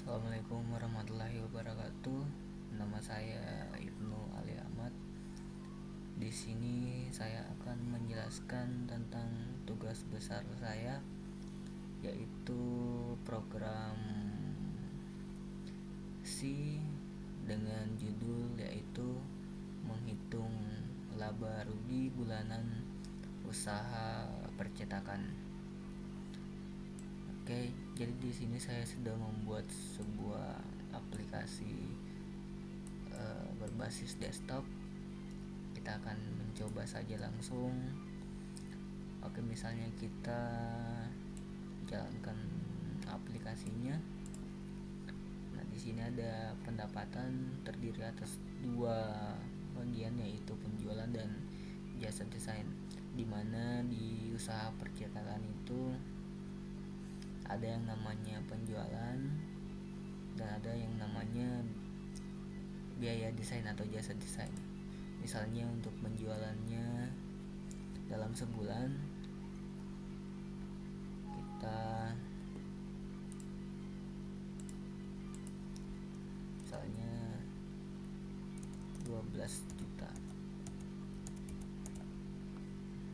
Assalamualaikum warahmatullahi wabarakatuh. Nama saya Ibnu Ali Ahmad. Di sini saya akan menjelaskan tentang tugas besar saya, yaitu program C dengan judul yaitu menghitung laba rugi bulanan usaha percetakan. Oke, jadi di sini saya sudah membuat sebuah aplikasi berbasis desktop. Kita akan mencoba saja langsung. Oke, misalnya kita jalankan aplikasinya. Nah, di sini ada pendapatan terdiri atas dua bagian, yaitu penjualan dan jasa desain. Dimana di usaha percetakan itu ada yang namanya penjualan dan ada yang namanya biaya desain atau jasa desain. Misalnya untuk penjualannya dalam sebulan kita misalnya 12 juta.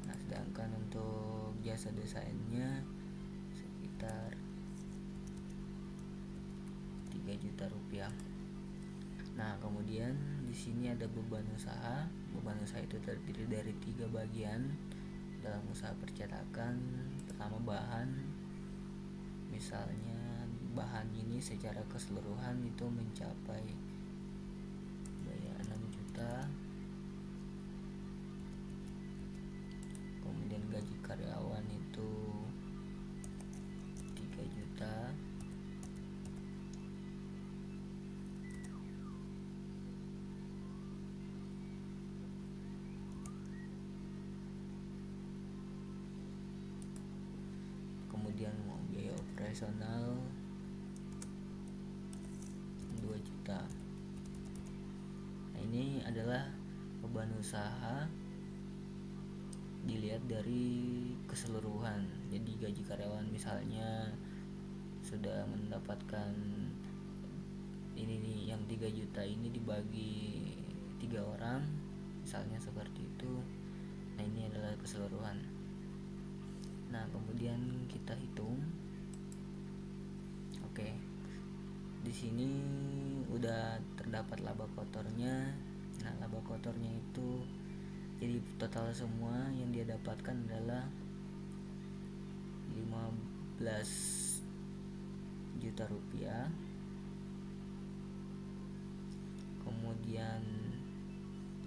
Nah, sedangkan untuk jasa desainnya sekitar 3 juta rupiah. Nah, kemudian di sini ada beban usaha. Beban usaha itu terdiri dari 3 bagian dalam usaha percetakan. Pertama, bahan. Misalnya bahan ini secara keseluruhan itu mencapai biaya 6 juta. Kemudian gaji karyawan itu 3 juta. Kemudian biaya operasional 2 juta. Nah, ini adalah beban usaha dilihat dari keseluruhan. Jadi gaji karyawan misalnya sudah mendapatkan ini nih, yang 3 juta ini dibagi 3 orang, misalnya seperti itu. Nah, ini adalah keseluruhan. Nah, kemudian kita hitung. Oke. Di sini udah terdapat laba kotornya. Nah, laba kotornya itu jadi total semua yang dia dapatkan adalah 15 juta rupiah. Kemudian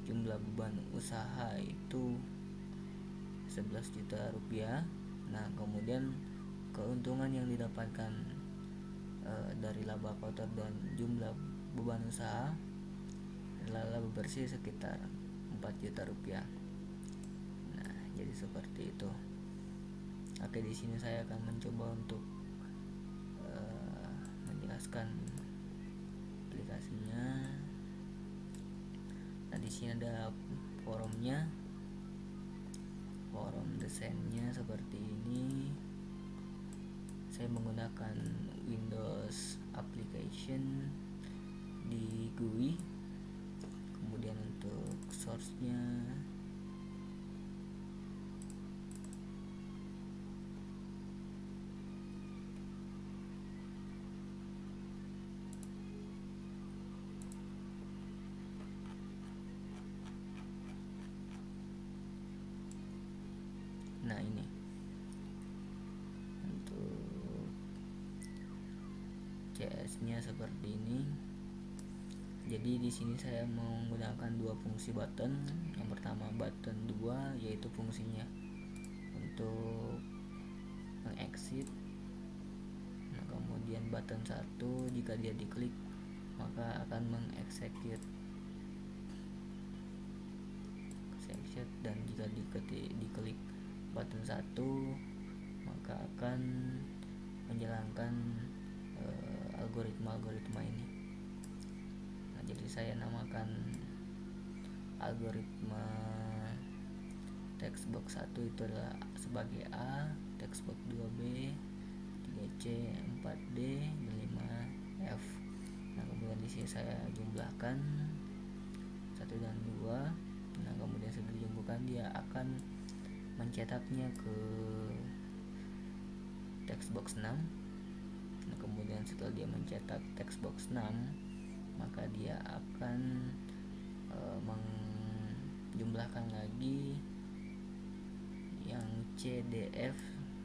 jumlah beban usaha itu 11 juta rupiah. Nah, kemudian keuntungan yang didapatkan dari laba kotor dan jumlah beban usaha adalah laba bersih sekitar 4 juta rupiah. Nah, jadi seperti itu. Oke, di sini saya akan mencoba untuk menjelaskan aplikasinya. Nah, di sini ada forumnya. Forum desainnya seperti ini. Saya menggunakan Windows application di GUI. Kemudian untuk source-nya nah ini. Untuk CS-nya seperti ini. Jadi di sini saya menggunakan dua fungsi button. Yang pertama button 2, yaitu fungsinya untuk mengexit. Nah, kemudian button 1, jika dia diklik maka akan mengexecute. Dan jika diklik button 1 maka akan menjalankan algoritma ini. Nah, jadi saya namakan algoritma textbox 1 itu adalah sebagai A, textbox 2B, 3C, 4D, dan 5F. sini saya jumlahkan 1 dan 2. Nah kemudian setelah dijumlahkan dia akan mencetaknya ke text box 6. Nah kemudian setelah dia mencetak text box 6, maka dia akan menjumlahkan lagi yang CDF,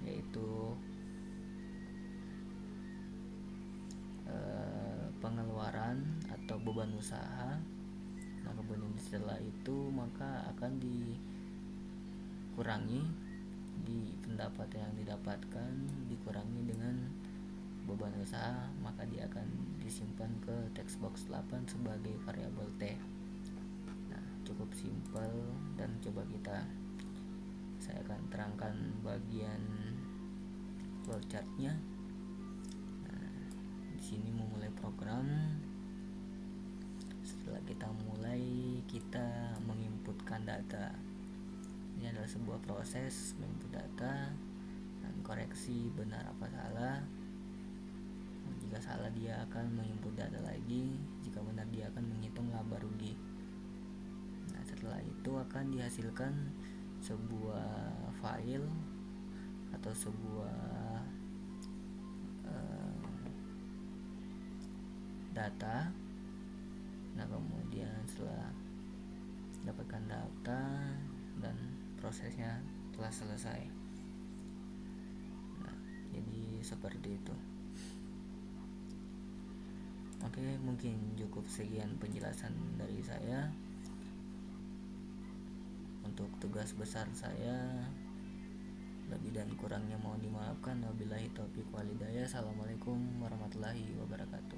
yaitu pengeluaran atau beban usaha. Nah kemudian setelah itu maka akan dikurangi di pendapatan yang didapatkan, dikurangi dengan beban usaha, maka dia akan disimpan ke text box 8 sebagai variabel T. Nah cukup simpel, dan coba saya akan terangkan bagian flowchartnya. Nah, di sini memulai program. Setelah kita mulai, kita menginputkan data. Ini adalah sebuah proses menginput data dan koreksi benar apa salah. Jika salah dia akan menginput data lagi, jika benar dia akan menghitung laba rugi. Nah setelah itu akan dihasilkan sebuah file atau sebuah data. Nah kemudian setelah dapatkan data dan prosesnya telah selesai. Nah jadi seperti itu. Oke, mungkin cukup sekian penjelasan dari saya. Untuk tugas besar saya, lebih dan kurangnya mohon dimaafkan. Wabillahi taufiq walhidayah. Assalamualaikum warahmatullahi wabarakatuh.